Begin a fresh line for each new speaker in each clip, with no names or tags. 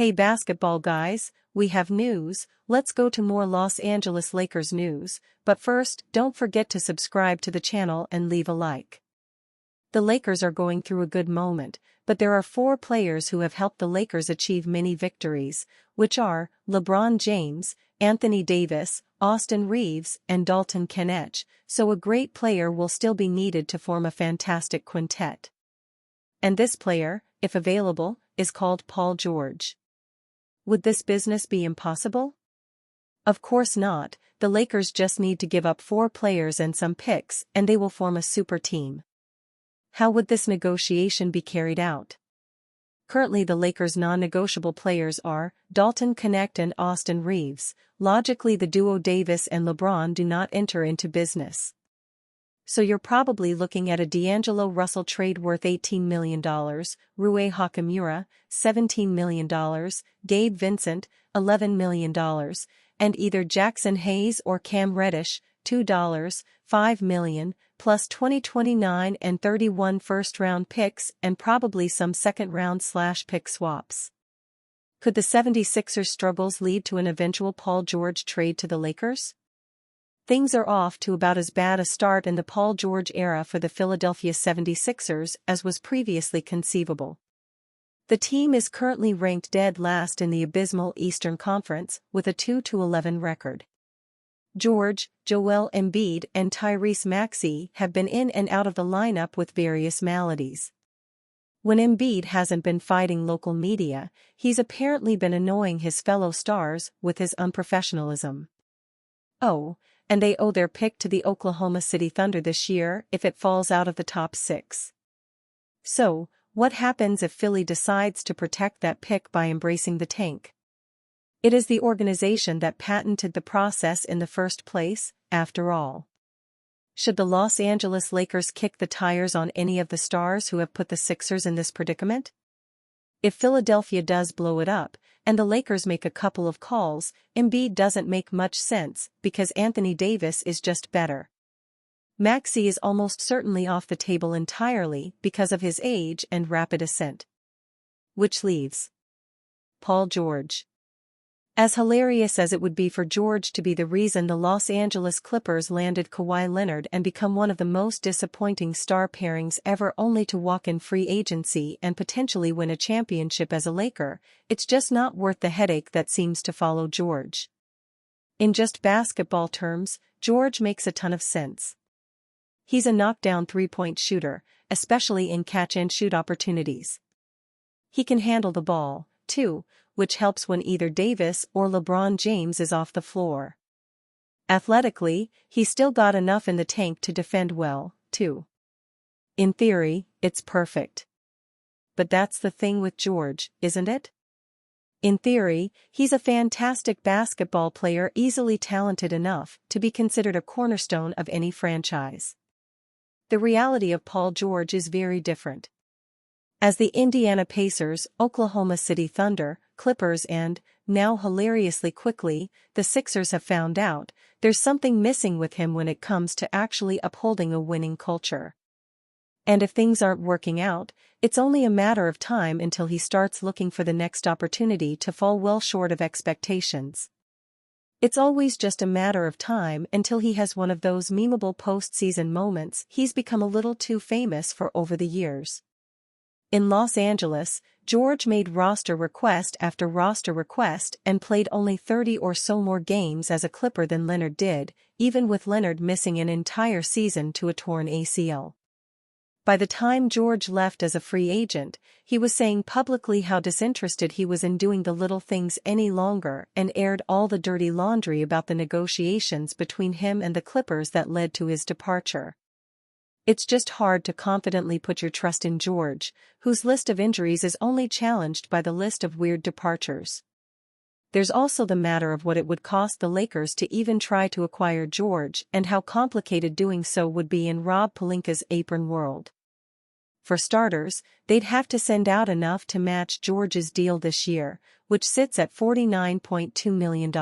Hey basketball guys, we have news. Let's go to more Los Angeles Lakers news, but first, don't forget to subscribe to the channel and leave a like. The Lakers are going through a good moment, but there are 4 players who have helped the Lakers achieve many victories, which are LeBron James, Anthony Davis, Austin Reeves, and Dalton Knecht, so a great player will still be needed to form a fantastic quintet. And this player, if available, is called Paul George. Would this business be impossible? Of course not. The Lakers just need to give up 4 players and some picks, and they will form a super team. How would this negotiation be carried out? Currently the Lakers' non-negotiable players are Dalton Knecht and Austin Reeves. Logically the duo Davis and LeBron do not enter into business. So you're probably looking at a D'Angelo Russell trade worth $18 million, Rui Hachimura, $17 million, Gabe Vincent, $11 million, and either Jackson Hayes or Cam Reddish, $5 million, plus 2029 and 31 first-round picks and probably some second-round/pick swaps. Could the 76ers' struggles lead to an eventual Paul George trade to the Lakers? Things are off to about as bad a start in the Paul George era for the Philadelphia 76ers as was previously conceivable. The team is currently ranked dead last in the abysmal Eastern Conference with a 2-11 record. George, Joel Embiid and Tyrese Maxey have been in and out of the lineup with various maladies. When Embiid hasn't been fighting local media, he's apparently been annoying his fellow stars with his unprofessionalism. Oh, and they owe their pick to the Oklahoma City Thunder this year if it falls out of the top 6. So, what happens if Philly decides to protect that pick by embracing the tank? It is the organization that patented the process in the first place, after all. Should the Los Angeles Lakers kick the tires on any of the stars who have put the Sixers in this predicament? If Philadelphia does blow it up, and the Lakers make a couple of calls, Embiid doesn't make much sense because Anthony Davis is just better. Maxey is almost certainly off the table entirely because of his age and rapid ascent. Which leaves Paul George. As hilarious as it would be for George to be the reason the Los Angeles Clippers landed Kawhi Leonard and become one of the most disappointing star pairings ever only to walk in free agency and potentially win a championship as a Laker, it's just not worth the headache that seems to follow George. In just basketball terms, George makes a ton of sense. He's a knockdown three-point shooter, especially in catch-and-shoot opportunities. He can handle the ball, too, which helps when either Davis or LeBron James is off the floor. Athletically, he's still got enough in the tank to defend well, too. In theory, it's perfect. But that's the thing with George, isn't it? In theory, he's a fantastic basketball player, easily talented enough to be considered a cornerstone of any franchise. The reality of Paul George is very different. As the Indiana Pacers, Oklahoma City Thunder, Clippers and, now hilariously quickly, the Sixers have found out, there's something missing with him when it comes to actually upholding a winning culture. And if things aren't working out, it's only a matter of time until he starts looking for the next opportunity to fall well short of expectations. It's always just a matter of time until he has one of those memeable postseason moments he's become a little too famous for over the years. In Los Angeles, George made roster request after roster request and played only 30 or so more games as a Clipper than Leonard did, even with Leonard missing an entire season to a torn ACL. By the time George left as a free agent, he was saying publicly how disinterested he was in doing the little things any longer and aired all the dirty laundry about the negotiations between him and the Clippers that led to his departure. It's just hard to confidently put your trust in George, whose list of injuries is only challenged by the list of weird departures. There's also the matter of what it would cost the Lakers to even try to acquire George and how complicated doing so would be in Rob Pelinka's apron world. For starters, they'd have to send out enough to match George's deal this year, which sits at $49.2 million.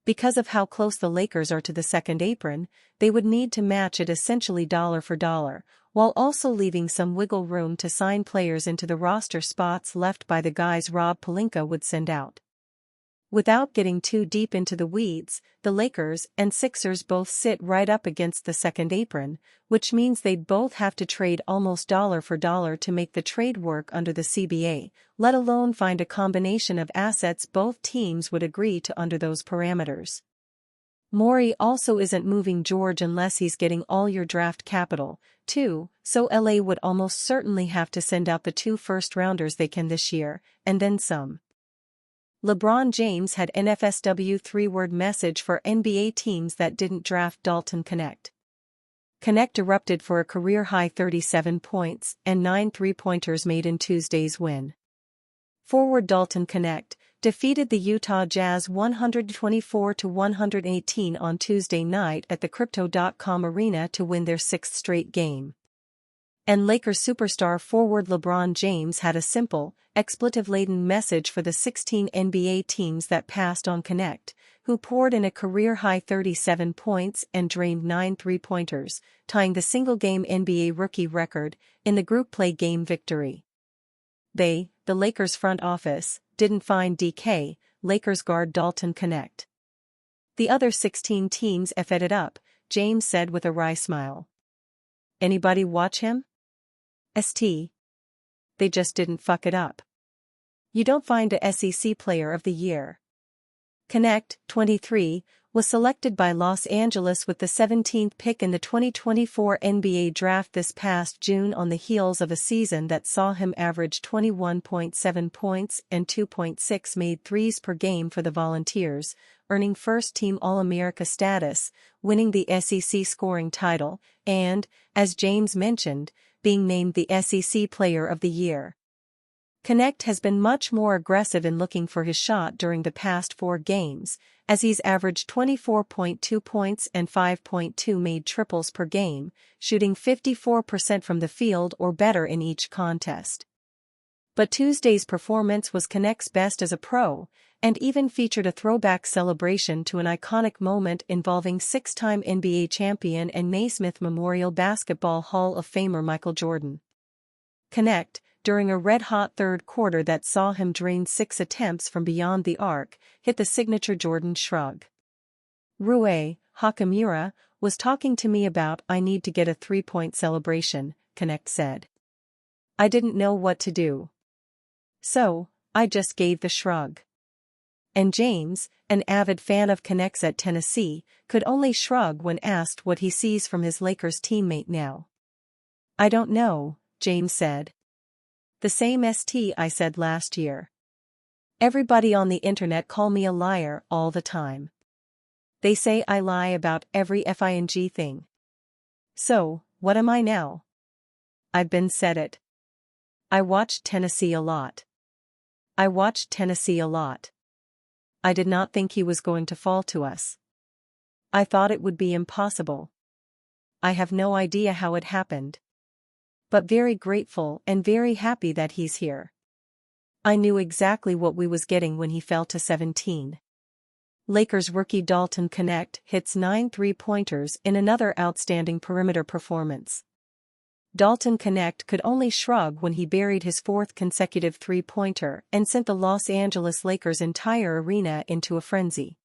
Because of how close the Lakers are to the second apron, they would need to match it essentially dollar for dollar, while also leaving some wiggle room to sign players into the roster spots left by the guys Rob Pelinka would send out. Without getting too deep into the weeds, the Lakers and Sixers both sit right up against the second apron, which means they'd both have to trade almost dollar for dollar to make the trade work under the CBA, let alone find a combination of assets both teams would agree to under those parameters. Morey also isn't moving George unless he's getting all your draft capital, too, so LA would almost certainly have to send out the 2 first-rounders they can this year, and then some. LeBron James had an FSW 3-word message for NBA teams that didn't draft Dalton Knecht. Knecht erupted for a career-high 37 points and 9 three-pointers made in Tuesday's win. Forward Dalton Knecht defeated the Utah Jazz 124-118 on Tuesday night at the Crypto.com Arena to win their 6th straight game. And Lakers superstar forward LeBron James had a simple, expletive-laden message for the 16 NBA teams that passed on Knecht, who poured in a career-high 37 points and drained 9 three-pointers, tying the single-game NBA rookie record in the group play game victory. They, the Lakers front office, didn't find DK, Lakers guard Dalton Knecht. The other 16 teams effed it up, James said with a wry smile. Anybody watch him? They just didn't fuck it up. You don't find a SEC Player of the Year. Knecht, 23, was selected by Los Angeles with the 17th pick in the 2024 NBA Draft this past June on the heels of a season that saw him average 21.7 points and 2.6 made threes per game for the Volunteers, earning first-team All-America status, winning the SEC scoring title, and, as James mentioned, being named the SEC Player of the Year. Knecht has been much more aggressive in looking for his shot during the past 4 games, as he's averaged 24.2 points and 5.2 made triples per game, shooting 54% from the field or better in each contest. But Tuesday's performance was Knecht's best as a pro, and even featured a throwback celebration to an iconic moment involving 6-time NBA champion and Naismith Memorial Basketball Hall of Famer Michael Jordan. Knecht, during a red-hot third quarter that saw him drain 6 attempts from beyond the arc, hit the signature Jordan shrug. Rui Hachimura was talking to me about I need to get a 3-point celebration, Knecht said. I didn't know what to do. So, I just gave the shrug. And James, an avid fan of Knecht's at Tennessee, could only shrug when asked what he sees from his Lakers teammate now. I don't know, James said. The same I said last year. Everybody on the internet call me a liar all the time. They say I lie about every FING thing. So, what am I now? I've been said it. I watched Tennessee a lot. I did not think he was going to fall to us. I thought it would be impossible. I have no idea how it happened. But very grateful and very happy that he's here. I knew exactly what we was getting when he fell to 17. Lakers rookie Dalton Knecht hits 9 three-pointers in another outstanding perimeter performance. Dalton Knecht could only shrug when he buried his 4th consecutive three-pointer and sent the Los Angeles Lakers' entire arena into a frenzy.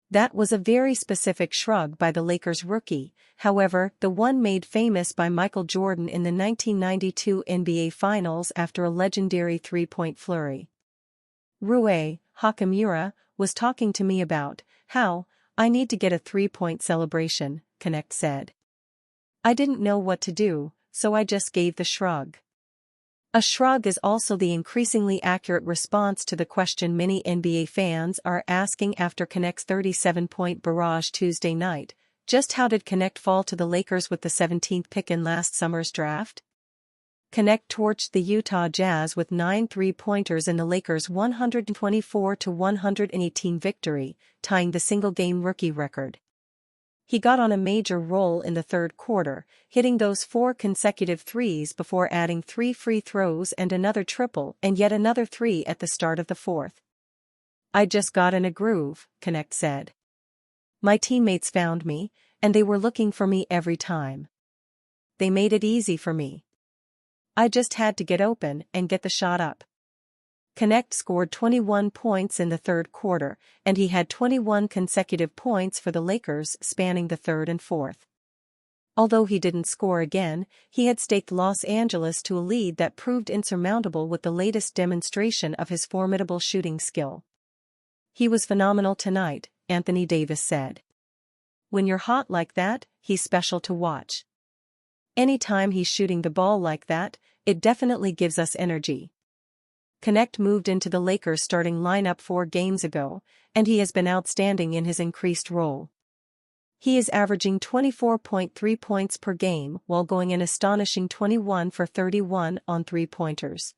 That was a very specific shrug by the Lakers rookie, however, the one made famous by Michael Jordan in the 1992 NBA Finals after a legendary 3-point flurry. Rui Hachimura was talking to me about how I need to get a 3-point celebration, Knecht said. I didn't know what to do, so I just gave the shrug. A shrug is also the increasingly accurate response to the question many NBA fans are asking after Knecht's 37-point barrage Tuesday night: just how did Knecht fall to the Lakers with the 17th pick in last summer's draft? Knecht torched the Utah Jazz with 9 three-pointers in the Lakers' 124-118 victory, tying the single-game rookie record. He got on a major roll in the third quarter, hitting those 4 consecutive threes before adding 3 free throws and another triple and yet another 3 at the start of the fourth. I just got in a groove, Knecht said. My teammates found me, and they were looking for me every time. They made it easy for me. I just had to get open and get the shot up. Connect scored 21 points in the third quarter, and he had 21 consecutive points for the Lakers spanning the third and fourth. Although he didn't score again, he had staked Los Angeles to a lead that proved insurmountable with the latest demonstration of his formidable shooting skill. "He was phenomenal tonight," Anthony Davis said. "When you're hot like that, he's special to watch. Anytime he's shooting the ball like that, it definitely gives us energy." Connect moved into the Lakers' starting lineup 4 games ago, and he has been outstanding in his increased role. He is averaging 24.3 points per game while going an astonishing 21 for 31 on three-pointers.